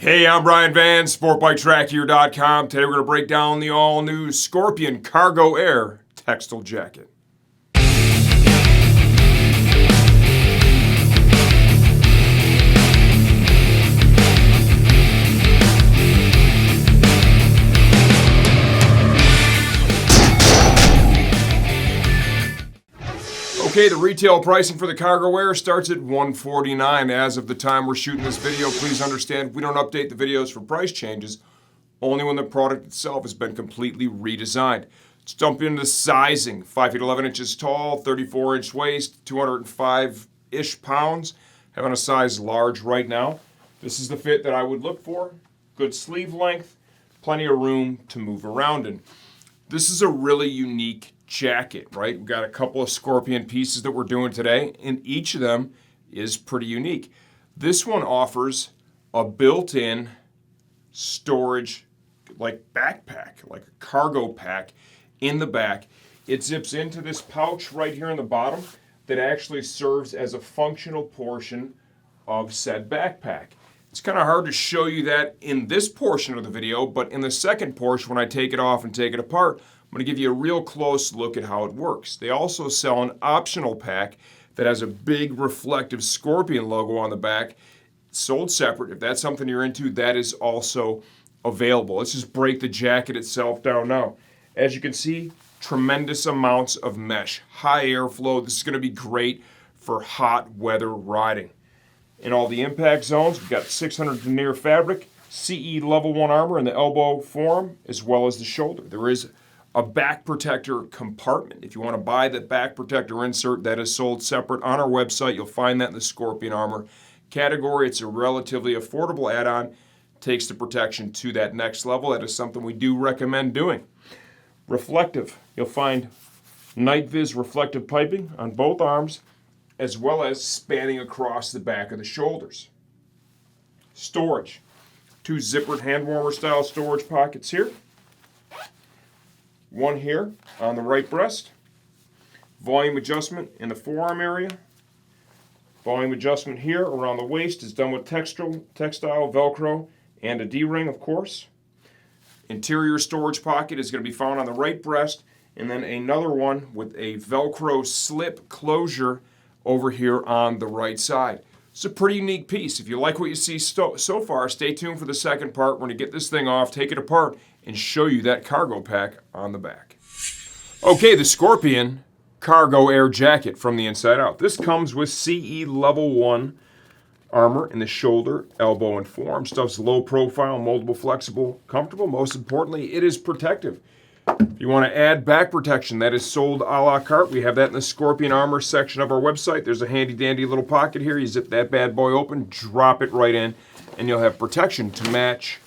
Hey, I'm Brian Van, SportbikeTrackHere.com. Today we're going to break down the all-new Scorpion Cargo Air Textile Jacket. Okay, the retail pricing for the cargo wear starts at $149. As of the time we're shooting this video, please understand we don't update the videos for price changes, only when the product itself has been completely redesigned. Let's jump into sizing. 5 feet 11 inches tall, 34-inch waist, 205-ish pounds. Having a size large right now. This is the fit that I would look for. Good sleeve length, plenty of room to move around in. This is a really unique jacket, right? We've got a couple of Scorpion pieces that we're doing today, and each of them is pretty unique. This one offers a built-in storage, like backpack, like a cargo pack in the back. It zips into this pouch right here in the bottom that actually serves as a functional portion of said backpack. It's kind of hard to show you that in this portion of the video, but in the second portion, when I take it off and take it apart, I'm going to give you a real close look at how it works. They also sell an optional pack that has a big reflective Scorpion logo on the back. It's sold separate. If that's something you're into, that is also available. Let's just break the jacket itself down now. As you can see, tremendous amounts of mesh, high airflow. This is going to be great for hot weather riding. In all the impact zones, we've got 600 denier fabric, CE level 1 armor in the elbow forearm, as well as the shoulder. There is a back protector compartment. If you want to buy the back protector insert, that is sold separate on our website. You'll find that in the Scorpion armor category. It's a relatively affordable add-on. Takes the protection to that next level. That is something we do recommend doing. Reflective. You'll find NightViz Reflective piping on both arms, as well as spanning across the back of the shoulders. Storage. 2 zippered hand warmer style storage pockets here. One here on the right breast. Volume adjustment in the forearm area. Volume adjustment here around the waist is done with textile, Velcro, and a D-ring, of course. Interior storage pocket is going to be found on the right breast, and then another one with a Velcro slip closure over here on the right side. It's a pretty unique piece. If you like what you see so far, stay tuned for the second part. We're going to get this thing off, take it apart, and show you that cargo pack on the back. Okay, the Scorpion Cargo Air Jacket from the inside out. This comes with CE level 1 armor in the shoulder, elbow, and forearm. Stuff's low profile, moldable, flexible, comfortable. Most importantly, it is protective. If you want to add back protection, that is sold a la carte. We have that in the Scorpion armor section of our website. There's a handy dandy little pocket here. You zip that bad boy open, drop it right in, and you'll have protection to match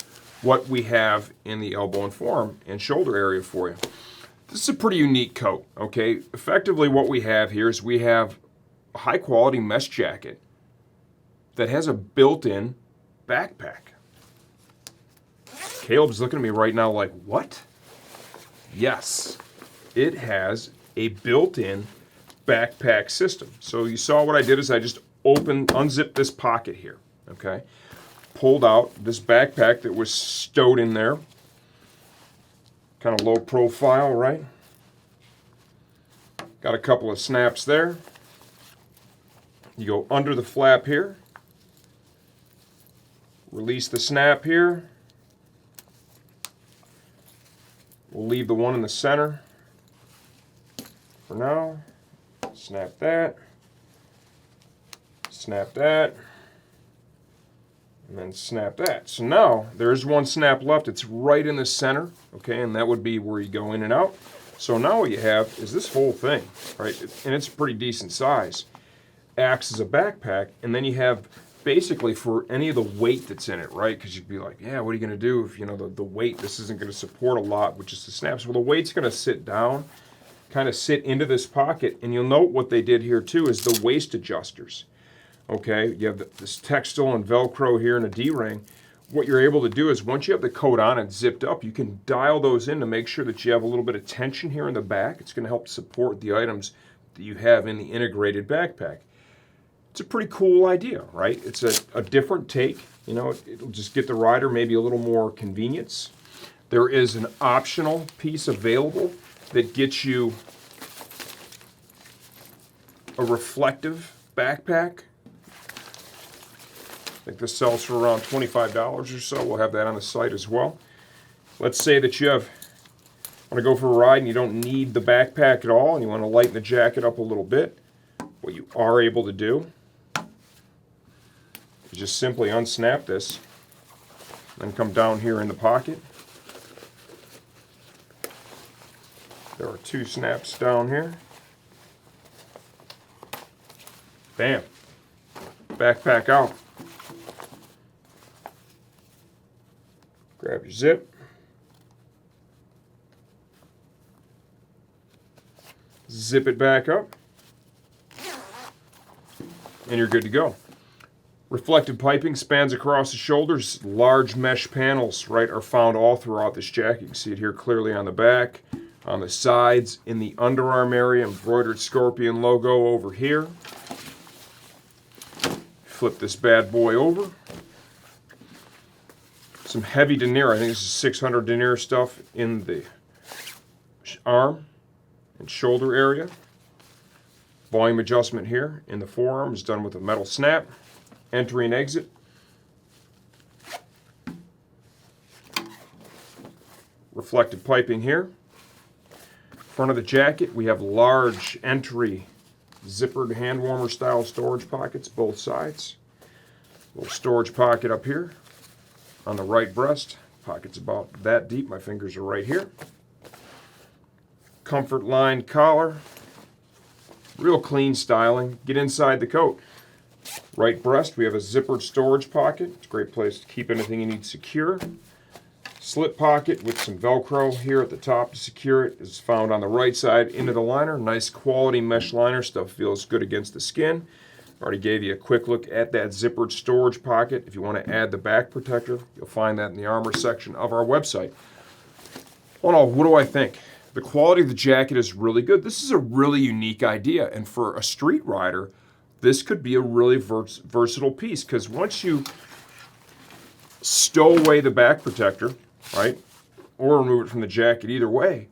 what we have in the elbow and forearm and shoulder area for you. This is a pretty unique coat, okay? Effectively what we have here is we have a high quality mesh jacket that has a built-in backpack. Caleb's looking at me right now like, what? Yes, it has a built-in backpack system. So you saw what I did is I just unzipped this pocket here, okay? Pulled out this backpack that was stowed in there. Kind of low profile, right? Got a couple of snaps there. You go under the flap here. Release the snap here. We'll leave the one in the center for now. Snap that. Snap that. And then snap that. So now there's one snap left. It's right in the center, okay, and that would be where you go in and out. So now what you have is this whole thing, right, and it's a pretty decent size. Acts as a backpack, and then you have basically for any of the weight that's in it, right? Because you'd be like, yeah, what are you going to do if, you know, the weight, this isn't going to support a lot with just the snaps. Well, the weight's going to sit down, kind of sit into this pocket, and you'll note what they did here too is the waist adjusters. Okay, you have this textile and Velcro here and a D-ring. What you're able to do is once you have the coat on and zipped up, you can dial those in to make sure that you have a little bit of tension here in the back. It's going to help support the items that you have in the integrated backpack. It's a pretty cool idea, right? It's a different take. You know, it'll just get the rider maybe a little more convenience. There is an optional piece available that gets you a reflective backpack. I think this sells for around $25 or so. We'll have that on the site as well. Let's say that you want to go for a ride and you don't need the backpack at all and you want to lighten the jacket up a little bit. What you are able to do is just simply unsnap this, then come down here in the pocket. There are 2 snaps down here. Bam. Backpack out. Grab your zip. Zip it back up. And you're good to go. Reflective piping spans across the shoulders. Large mesh panels, right, are found all throughout this jacket. You can see it here clearly on the back, on the sides, in the underarm area, embroidered Scorpion logo over here. Flip this bad boy over. Some heavy denier. I think this is 600 denier stuff in the arm and shoulder area. Volume adjustment here in the forearm is done with a metal snap. Entry and exit. Reflective piping here. Front of the jacket, we have large entry zippered hand warmer style storage pockets, both sides. Little storage pocket up here on the right breast. Pocket's about that deep. My fingers are right here. Comfort line collar. Real clean styling. Get inside the coat. Right breast, we have a zippered storage pocket. It's a great place to keep anything you need secure. Slip pocket with some Velcro here at the top to secure it is found on the right side into the liner. Nice quality mesh liner. Stuff feels good against the skin. Already gave you a quick look at that zippered storage pocket. If you want to add the back protector, you'll find that in the armor section of our website. All in all, what do I think? The quality of the jacket is really good. This is a really unique idea, and for a street rider, this could be a really versatile piece, because once you stow away the back protector, right, or remove it from the jacket, either way,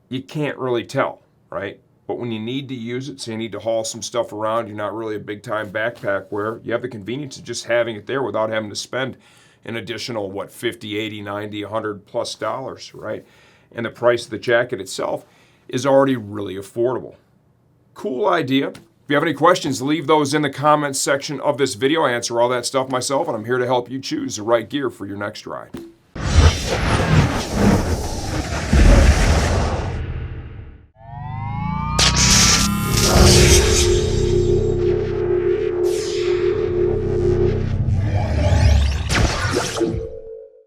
you can't really tell, right? But when you need to use it, say you need to haul some stuff around, you're not really a big-time backpack wearer, you have the convenience of just having it there without having to spend an additional, what, $50, $80, $90, $100+, right? And the price of the jacket itself is already really affordable. Cool idea. If you have any questions, leave those in the comments section of this video. I answer all that stuff myself, and I'm here to help you choose the right gear for your next ride.